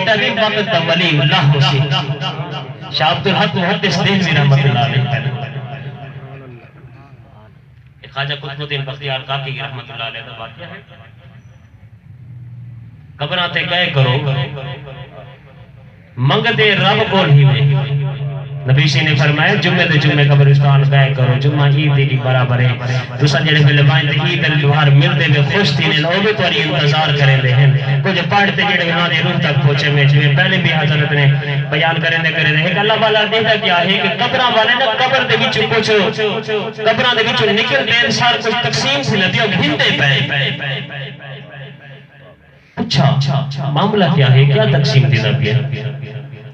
بیٹا بھی وقت دا ولی اللہ ہو سی شاہ عبدالحق محدث دہلوی رحمت اللہ علیہ خواجہ قطب الدین بختیار کاکی کی رحمت اللہ علیہ کا واقعہ ہے قبراں تے گئے کرو منگتے رب کول ہی میں نبی سی نے فرمایا جمعے دے جمعے قبرستان گئے کرو جمعہ عید دی برابر ہے تساں جڑے ویلے وائن تے عید دے تہوار ملدے وے خوش تھی نے لوگ تہاڈی انتظار کرے دے ہیں کچھ پڑھتے جڑے انہاں دی روح تک پہنچے میں جویں پہلے بھی حضرت نے بیان کرے دے ایک اللہ والا دیکھا کیا ہے کہ قبراں والے نے قبر دے وچ کچھ قبراں دے وچ نکل دے سار کچھ تقسیم سی ندی گھنتے پے پوچھا معاملہ کیا ہے کیا تقسیم دی نبی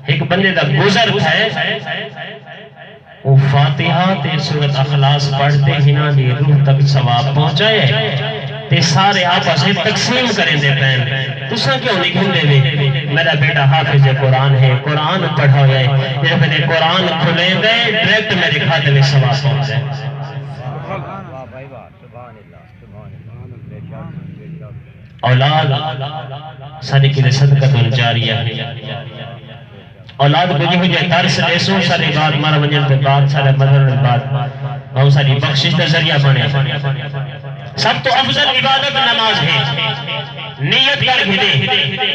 ایک بندے دا گزر ہے وہ فاتحہ تے سورت اخلاص پڑھتے ہی نا دی روح تک ثواب پہنچائے تے سارے آپس میں تقسیم کریں دے پہن تساں کیوں نہیں دے وے میرا بیٹا حافظ قرآن ہے قرآن پڑھا ہوئے جب میں نے قرآن کھلیں دے ڈائریکٹ میرے کھاتے میں ثواب پہنچ جائے اولاد سارے کے لئے صدقہ جاریہ ہے اولاد بجی ہو جائے ترس دیسوں سارے بعد مارا منجل پہ بعد سارے مدرن بعد بہت ساری بخشش کا ذریعہ بنے سب تو افضل عبادت نماز ہے نیت کر گھدے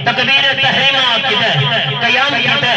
تکبیر تحریمہ کدے قیام کدے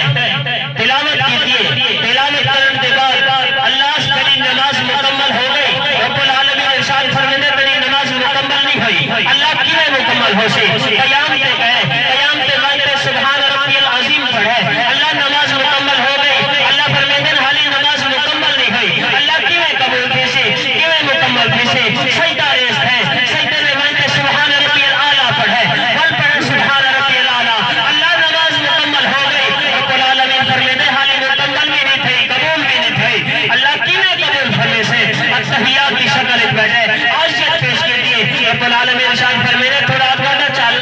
تلاوت کیجئے تلاوت کرن دے بعد اللہ کری نماز مکمل ہو گئی رب العالمین ارشاد فرمانے تیری نماز مکمل نہیں ہوئی اللہ کیوں مکمل ہو سی قیام تے گئے قیام تے وائتے سبحان ربی العظیم پڑھے اللہ نماز مکمل ہو گئی اللہ فرمانے حالی نماز مکمل نہیں ہوئی اللہ کیوں قبول تھی سی کیوں مکمل تھی سی سجدہ ریست ہے سجدہ میں وائتے سبحان ربی العالی پڑھے ول پڑھے سبحان ربی العالی اللہ نماز مکمل ہو گئی رب العالمین فرمانے حالی مکمل بھی نہیں تھی قبول بھی نہیں تھی اللہ کیوں قبول فرمے سے التحیات کی شکل ایک بیٹھے عاجزیت پیش کے دیئے رب العالمین شان فرمانے تھوڑا آدھگانا چل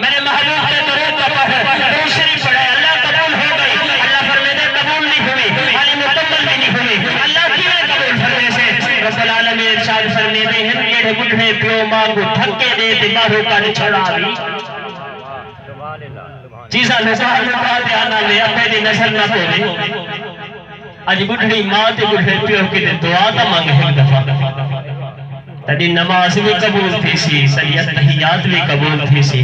میرے محبوب کے درود کا پڑھ درود شریف پڑھے اللہ قبول ہو گئی اللہ فرمانے قبول نہیں ہوئی حالی مکمل بھی نہیں ہوئی اللہ کیوں قبول فرمے سے رب العالمین شان فرمانے ہیں یہ بڑھے پیو ماں کو تھکے دے دماغوں کا نچھڑا بھی چیزاں نسال لکھا دے آنا لے اپنے دی نسل نہ پہلے آج بڑھڑی ماں تے بڑھے پیو کی دے دعا تا مانگ ایک دفعہ تیری نماز بھی قبول تھی سی سید تحیات بھی قبول تھی سی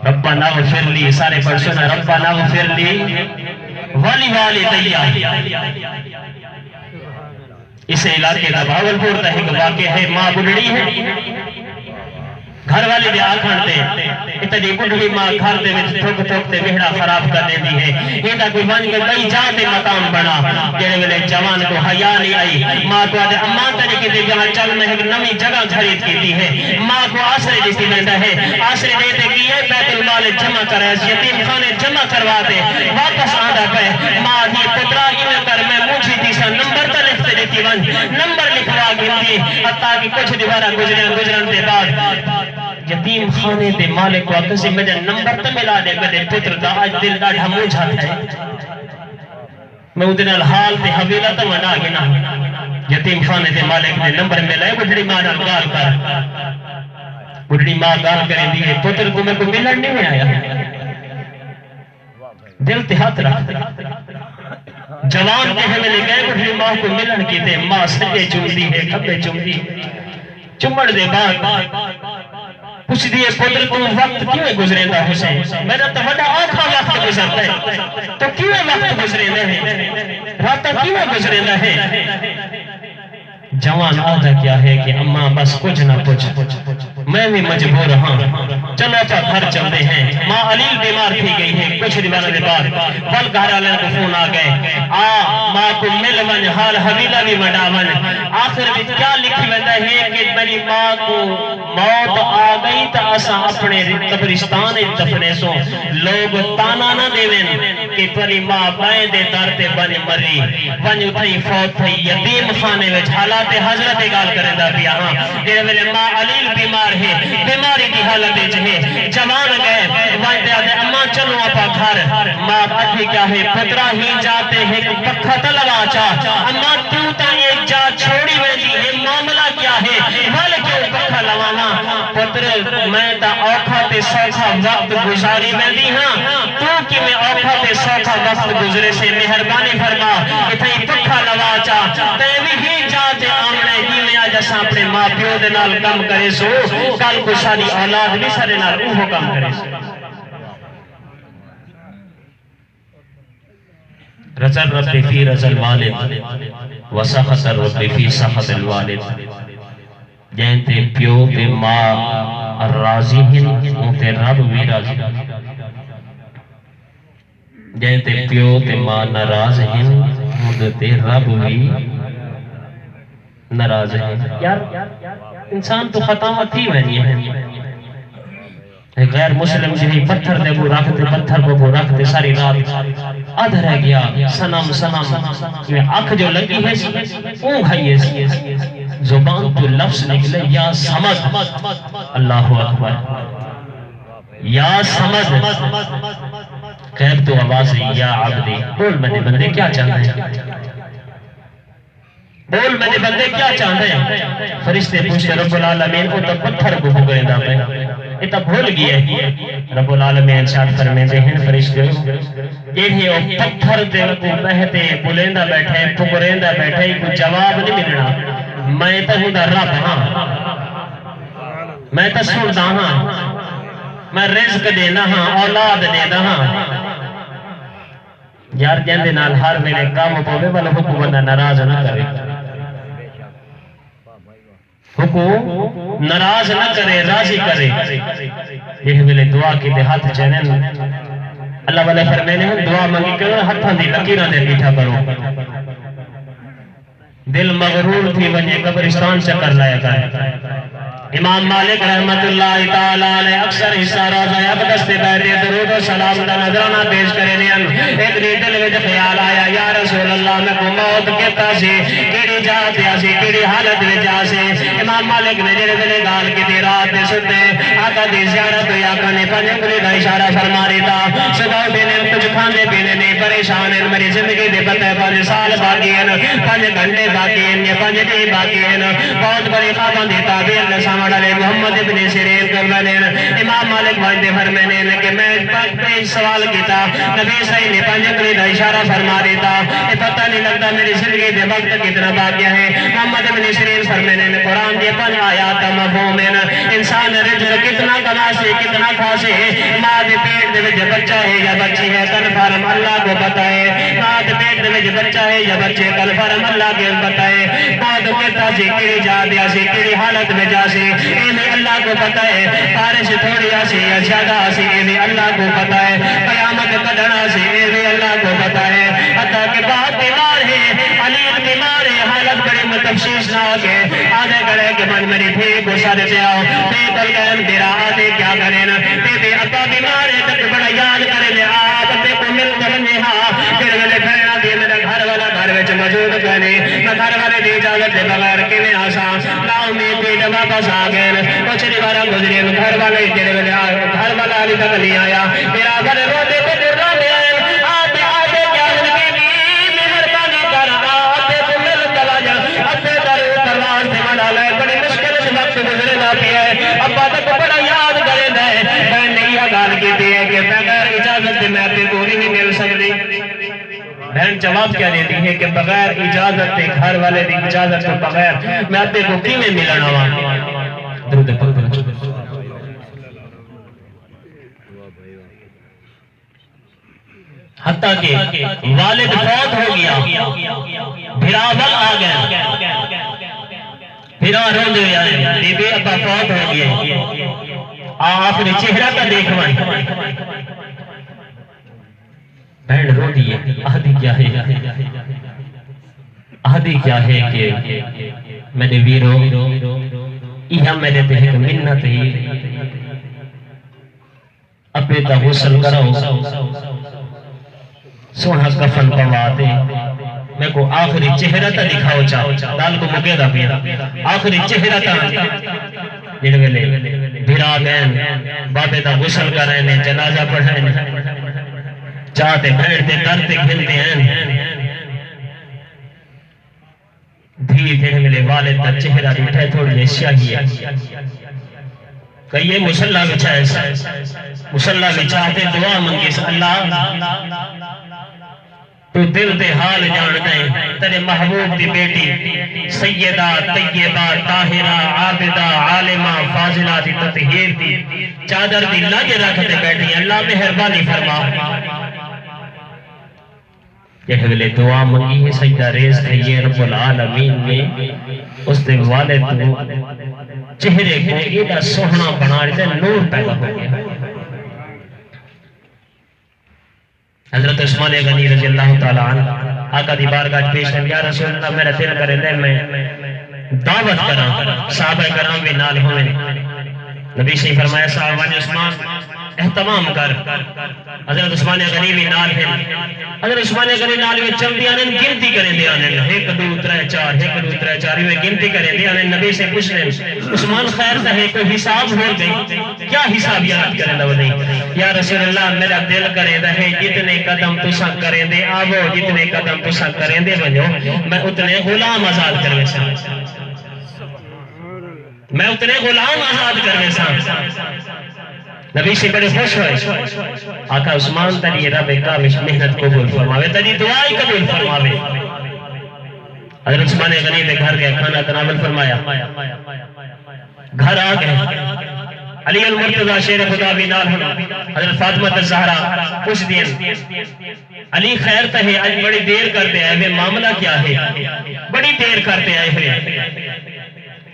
ربنا غفر لی سارے پڑھ سنا ربنا غفر لی والی والی تیار اس علاقے کا بھاولپور تا ایک واقع ہے ماں بڑھڑی ہے گھر والے بھی آکھانتے اتنی بڑھڑی ماں گھر دے وچ تھوک تھوک تے بہڑا خراب کر دے دی ہے یہ تا کوئی مان کے کئی جاتے مقام بنا جڑے ویلے جوان کو حیا نہیں آئی ماں کو آدھے اماں تے کہ دے جہاں چل میں ایک نئی جگہ خرید کیتی ہے ماں کو آسرے دیتی ویندا ہے آسرے دیتے کی ہے بیت المال جمع کرے یتیم خانے جمع کروا دے واپس آندا پے ماں دی پترا ہی کر میں مجھے دیسا نمبر تے لکھ دیتی ون نمبر لکھوا گئی حتیٰ کہ کچھ دیوارہ گزرن دے بعد یتیم خانے دے مالک کو کسی مجھے نمبر تے ملا دے میرے پتر دا آج دل دا ڈھمو جاتا ہے میں ادھر الحال تے حویلہ تے منا گنا یتیم خانے دے مالک دے نمبر ملا ہے بڑھڑی ماں نال گال کر بڑھڑی ماں گال کریں دیئے پتر کو میں کو ملن نہیں آیا دل تے ہاتھ رکھ جوان کے ہمیں لے گئے بڑھڑی ماں کو ملن کی تے ماں سجے چم دی ہے کبے چم دی چمڑ دے بعد پوچھ دیئے پتر تو وقت کیوں گزرے دا حسین میرا تو بڑا آنکھا وقت گزرتا ہے تو کیوں وقت گزرے دا ہے راتا کیوں گزرے دا ہے جوان آدھا کیا ہے کہ اماں بس کچھ نہ پوچھ میں بھی مجبور ہاں چلو اپا گھر چلتے ہیں ماں علیل بیمار تھی گئی ہے کچھ دیوانہ دے بعد پل گھر آلین کو فون آ گئے ماں کو مل ون حال حویلہ بھی وڈا ون آخر بھی کیا لکھی ویندہ ہے کہ میری ماں کو موت آ گئی تا اسا اپنے قبرستان دفنے سو لوگ تانا نہ دیوین کہ پری ماں بائیں دے دارتے بن مری ون اتھائی فوت تھی یتیم خانے وچ حالات حضرت گال کریں دا پیا ہاں جیرے ویلے ماں علیل بیمار ہے بیماری کی حالت ہے جوان گئے وائن دے آدھے اماں چلو اپا گھر ماں اٹھی کیا ہے پترہ ہی جاتے ہیں پکھا تلوا چاہ اماں تو تا ایک جا چھوڑی ویدی ہے معاملہ کیا ہے وال کیوں پکھا لوانا پتر میں تا اوکھا تے سوکھا وقت گزاری ویدی ہاں تھا وقت گزرے سے مہربانی فرما اتھائی پکھا لوا چا تے بھی ہی جاتے آمنے ہی میں آج اساں اپنے ماں پیو دے نال کم کرے سو کل کو ساری اولاد بھی سارے نال اوہو کم کرے سو رضا الرب فی رضا الوالد وسخط الرب فی سخط الوالد جینتے پیو تے ماں راضی ہیں انتے رب بھی راضی جینتے پیو تے ماں ناراض ہیں انتے رب بھی ناراض ہیں یار انسان تو خطاوت ہی وینی ہے غیر مسلم جنہی پتھر دے وہ رکھتے پتھر کو وہ رکھتے ساری رات آدھا رہ گیا سنم سنم اکھ جو لگی ہے اون گھائیے زبان تو لفظ نکلے یا سمد اللہ اکبر یا سمد قیب تو آواز ہے یا عبدی بول میں نے بندے کیا چاہتے ہیں بول میں نے بندے کیا چاہتے ہیں فرشتے پوچھتے رب العالمین کو تو پتھر کو بھگڑے دا پہ یہ تو بھول گئے رب العالمین ارشاد فرماتے ہیں فرشتے یہ او پتھر دے کو بہتے بلندہ بیٹھے پھگڑیندہ بیٹھے کوئی جواب نہیں ملنا میں تو ہوں دا رب ہاں میں تو سنتا ہاں میں رزق دینا ہاں اولاد دینا ہاں یار جندے نال ہر ویلے کام پوے والا حکم بندہ ناراض نہ کرے حکم ناراض نہ کرے راضی کرے یہ ویلے دعا کی دے ہاتھ چینن اللہ والے فرمینے ہیں دعا منگی کرو ہتھاں دی لکیراں دے میٹھا کرو دل مغرور تھی ونجے قبرستان چکر لایا کرے امام مالک رحمت اللہ تعالیٰ علیہ اکثر حصہ روزہ اقدس سے بیٹھے درود و سلام دا نظرانہ پیش کرے لین ایک دل وچ خیال آیا یا رسول اللہ میں کو موت کہتا سی کیڑی جاتے آسی کیڑی حالت وچ آسی امام مالک نے جڑے ویلے گال کی رات دے ستے آقا دی زیارت ہوئی آقا نے پنج انگلی دا اشارہ فرما دیتا صدا دینے کچھ کھانے پینے نہیں پریشان ہیں میری زندگی دے پتہ 5 سال باقی ہیں 5 گھنٹے باقی ہیں 5 دن باقی ہیں بہت بڑی خواباں دی تعبیر نے سامنے محمد ابن سیرین کرنے امام مالک وعدے فرمانے کہ میں پہ سوال کیتا نبی صحیح نے 5 انگلی دا اشارہ فرما دیتا یہ پتہ نہیں لگتا میری زندگی دے وقت کتنا باقی ہے محمد ابن سیرین فرمانے قرآن دی 5 آیات مفہوم ہیں انسان رزق کتنا کما سے کتنا کھا سے ماں دے پیٹ دے وچ بچہ ہے یا بچی ہے کنفرم اللہ کو پتہ ہے ماں دے پیٹ دے وچ بچہ ہے یا بچے کنفرم اللہ کو پتہ ہے بعد کہتا سی کیڑی جا دیا سی کیڑی حالت میں جا سی انہیں اللہ کو پتہ ہے بارش تھوڑی آسی یا زیادہ آسی انہیں اللہ کو پتہ ہے قیامت کڈنا سی انہیں اللہ کو پتہ ہے حتیٰ کہ بہت بیمار ہے علیم بیمار ہے حالت بڑی متفشیش نہ ہو کے آدھے کرے کہ من میری بھی گسا دیتے آؤ بے تلقین تیرا آدھے کیا کریں بے بے ابا بیمار ہے تک بڑا یاد کریں لے آپ ابے کو مل کرنے ہاں پھر ملے کھڑنا دی میرا گھر والا گھر وچ موجود کرنے میں گھر والے دی اجازت دے بغیر کے میں آسان لا امید بھی جب واپس آ گئے کچھ نہیں بارا گزرے گھر والے تیرے ویلے گھر والا علی تک نہیں آیا میرا گھر رو دے تے رو دے آتے آتے کیا زندگی بھی مہربانی کر آتے تو مل چلا جا اتے در دروازے سے منا لے بڑی مشکل سے وقت گزرے نہ پیا ہے ابا تک بڑا یاد کرے دے میں نے یہ گال کی ہے کہ بغیر اجازت میں تے پوری نہیں مل سکتی بہن جواب کیا دیتی ہے کہ بغیر اجازت تے گھر والے دی اجازت کے بغیر میں تے کو کی میں ملنا ہوا درود پاک حتیٰ کہ والد فوت ہو گیا بھراول آ گیا بھرا رو دے آئے بی بی ابا فوت ہو گئے آپ نے چہرہ کا دیکھوائیں بہن رو دیئے آدھی کیا ہے آدھی کیا ہے کہ میں نے ویرو یہ میں نے تہے منت ہی اپنے تا غسل کراؤ سونا کفن پواتے میں کو آخری چہرہ تا دکھاؤ چاہو دال کو مکے دا پیا آخری چہرہ تا جن ویلے بھرا گئن بابے دا غسل کرنے جنازہ پڑھنے چاہتے بیٹھتے کرتے کھلتے ہیں دھی دھیرے ملے والد کا چہرہ دیٹھے تھوڑی شاہی ہے کہیے مسلح بچھائے مسلح بچھاتے دعا منگی اللہ تو دل دے حال جان دے تیرے محبوب دی بیٹی سیدہ طیبہ طاہرہ عابدہ عالمہ فاضلہ دی تطہیر دی چادر دی لاج رکھتے بیٹھی اللہ مہربانی فرما یہ ویلے دعا منگی ہے سجدہ ریز کھئیے رب العالمین میں اس دے والد کو چہرے کو ایڈا سوہنا بنا رہے نور پیدا ہو گیا حضرت عثمان غنی رضی اللہ تعالیٰ عنہ آقا دی بارگاہ پیش ہے یا رسول اللہ میرا دل کرے دے میں دعوت کرا صحابہ کرام بھی نال ہوئے نبی سے فرمایا صحابہ عثمان احتمام کر حضرت عثمان غنی بھی نال ہیں حضرت عثمان غنی نال میں چل دیا نے گنتی کریں دیا نے 1 2 3 4 1 2 3 4 میں گنتی کریں دیا نے نبی سے پوچھ لیں عثمان خیر ہے کوئی حساب ہو گئی کیا حساب یاد کریں دو نہیں یا رسول اللہ میرا دل کرے رہے جتنے قدم تسا کریں دے آو جتنے قدم تسا کریں دے بنو میں اتنے غلام آزاد کروے سا میں اتنے غلام آزاد کروے سا نبی سے بڑے خوش ہوئے آقا عثمان تری رب کامش محنت قبول فرماوے تری دعائی قبول فرماوے حضرت عثمان غنی دے گھر گئے کھانا تناول فرمایا گھر آ گئے علی المرتضی شیر خدا بھی نال ہونا حضرت فاطمہ الزہرا پوچھ دیں علی خیر تہے آج بڑی دیر کرتے آئے ہوئے معاملہ کیا ہے بڑی دیر کرتے آئے ہوئے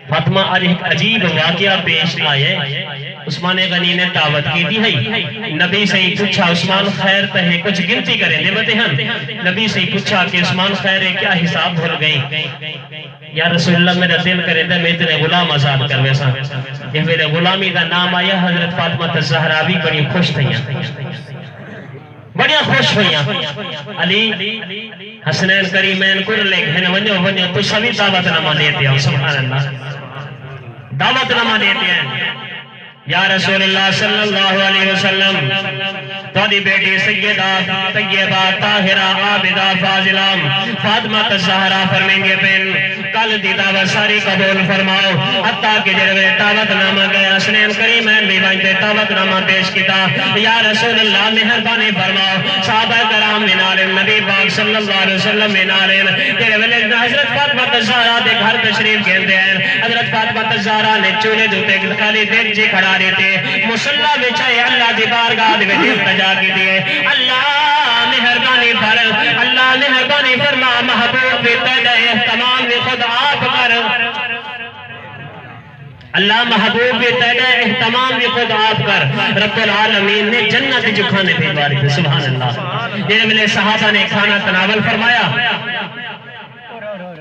فاطمہ آج ایک عجیب واقعہ پیش آئے عثمان غنی نے دعوت کی دی ہے نبی سے ہی پوچھا عثمان خیر تہے کچھ گنتی کریں دے بتے ہیں نبی سے ہی پوچھا کہ عثمان خیر ہے کیا حساب بھول گئی یا رسول اللہ میرا دل کرے دے میں اتنے غلام آزاد کر ویسا یہ میرے غلامی دا نام آیا حضرت فاطمہ الزہرا بھی بڑی خوش تھیاں بڑیا خوش ہویاں علی حسنین کریمین کر لے گھن ونیو تو سبھی دعوت نامہ دیتے ہیں سبحان اللہ دعوت نامہ دیتے ہیں یا رسول اللہ صلی اللہ علیہ وسلم تودی بیٹی سیدہ طیبہ طاہرہ عابدہ فاضلہ فاطمہ الزہرا فرمیں گے پین کل دی دعوت ساری قبول فرماؤ حتیٰ کہ جروے دعوت نامہ گیا حسنین کریمین بھی بانتے دعوت نامہ پیش کیتا یا رسول اللہ مہربانی فرماؤ صحابہ کرام منالین نبی پاک صلی اللہ علیہ وسلم منالین تیرے ویلے حضرت فاطمہ الزہرا دے گھر تشریف کہتے ہیں حضرت فاطمہ الزہرا نے چولے دوتے خالی دیکھ جی کھڑا رہتے مسلح بچائے اللہ دی بارگاہ دے التجا کی دیئے اللہ مہربانی فرما محبوب بھی تیدہ احتمام بھی خود آپ کر اللہ محبوب بھی تیدہ احتمام بھی خود آپ کر رب العالمین نے جنت جو کھانے بھیجواری تھے سبحان اللہ جنہیں ملے صحابہ نے کھانا تناول فرمایا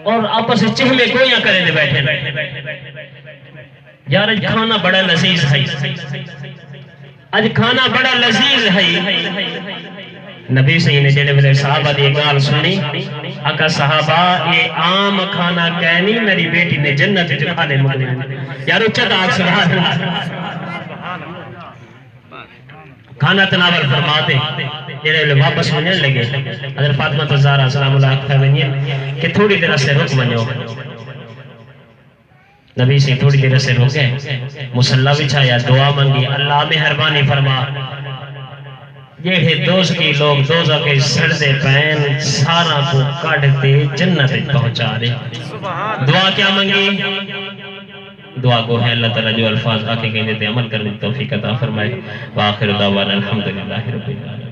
اور آپس سے چہمے گویاں کرے دے بیٹھے یار اج کھانا بڑا لذیذ ہے اج کھانا بڑا لذیذ ہے نبی صحیح نے جنہیں ملے صحابہ دی گال سنی آقا صحابہ یہ عام کھانا کہنی میری بیٹی نے جنت جو کھانے مکنے یار اچھت آگ سبحان اللہ کھانا تناول فرماتے جنہیں ملے واپس ہونے لگے حضرت فاطمہ الزہرا سلام اللہ فرمائیں کہ تھوڑی دیر سے رک منو نبی سے تھوڑی دیر سے رکے مسلح بچھایا دعا منگی اللہ مہربانی فرما یہ دوست کی لوگ دوزہ کے سڑتے پین سارا کو کاٹتے جنت پہنچا دے دعا کیا منگی دعا کو ہے اللہ تعالیٰ جو الفاظ آکے کہنے تے عمل کرنے توفیق عطا فرمائے وآخر دعوانا الحمدللہ رب العالمین